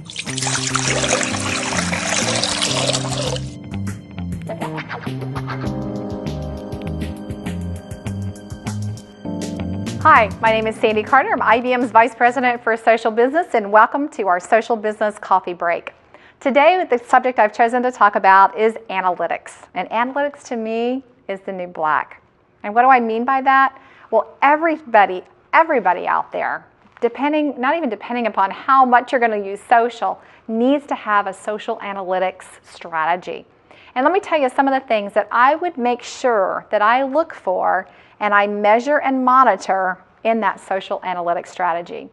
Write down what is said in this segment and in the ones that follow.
Hi, my name is Sandy Carter. I'm IBM's Vice President for Social Business, and welcome to our Social Business Coffee Break. Today, the subject I've chosen to talk about is analytics. And analytics, to me, is the new black. And what do I mean by that? Well, everybody out there, not even depending upon how much you're going to use social, needs to have a social analytics strategy. And let me tell you some of the things that I would make sure that I look for and I measure and monitor in that social analytics strategy.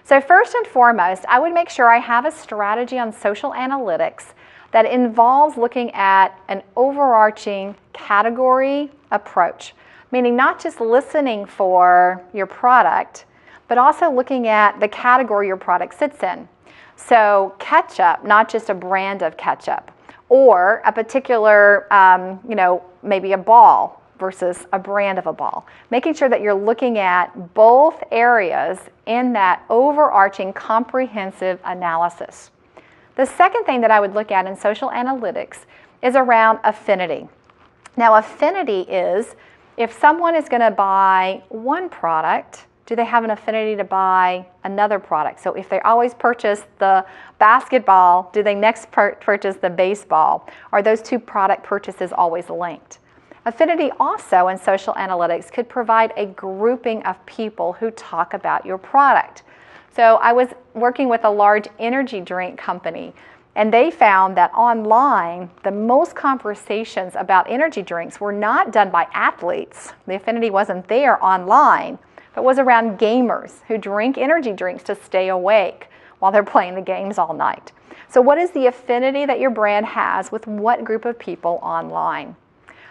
So first and foremost, I would make sure I have a strategy on social analytics that involves looking at an overarching category approach, meaning not just listening for your product, but also looking at the category your product sits in. So ketchup, not just a brand of ketchup, or a particular, maybe a ball versus a brand of a ball. Making sure that you're looking at both areas in that overarching comprehensive analysis. The second thing that I would look at in social analytics is around affinity. Now, affinity is if someone is going to buy one product, do they have an affinity to buy another product? So if they always purchase the basketball, do they next purchase the baseball? Are those two product purchases always linked? Affinity also in social analytics could provide a grouping of people who talk about your product. So I was working with a large energy drink company, and they found that online, the most conversations about energy drinks were not done by athletes. The affinity wasn't there online, but was around gamers who drink energy drinks to stay awake while they're playing the games all night. So what is the affinity that your brand has with what group of people online?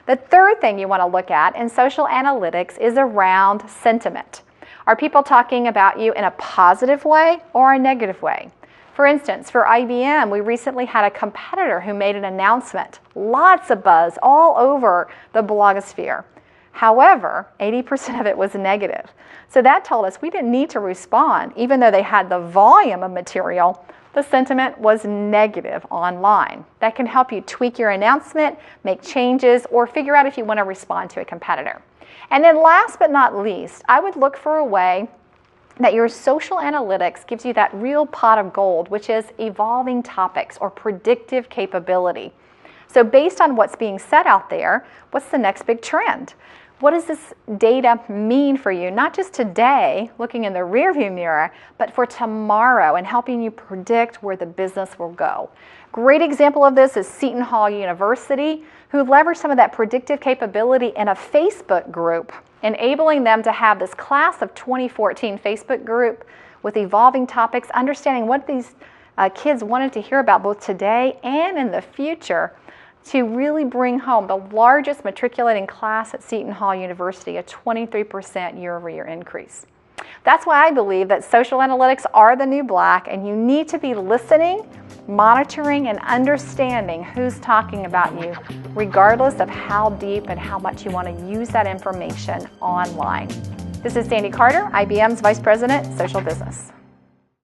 The third thing you want to look at in social analytics is around sentiment. Are people talking about you in a positive way or a negative way? For instance, for IBM, we recently had a competitor who made an announcement. Lots of buzz all over the blogosphere. However, 80% of it was negative. So that told us we didn't need to respond. Even though they had the volume of material, the sentiment was negative online. That can help you tweak your announcement, make changes, or figure out if you want to respond to a competitor. And then last but not least, I would look for a way that your social analytics gives you that real pot of gold, which is evolving topics or predictive capability. So based on what's being said out there, what's the next big trend? What does this data mean for you, not just today, looking in the rearview mirror, but for tomorrow and helping you predict where the business will go? Great example of this is Seton Hall University, who leveraged some of that predictive capability in a Facebook group, enabling them to have this class of 2014 Facebook group with evolving topics, understanding what these kids wanted to hear about both today and in the future, to really bring home the largest matriculating class at Seton Hall University, a 23% year-over-year increase. That's why I believe that social analytics are the new black, and you need to be listening, monitoring, and understanding who's talking about you, regardless of how deep and how much you want to use that information online. This is Sandy Carter, IBM's Vice President, Social Business.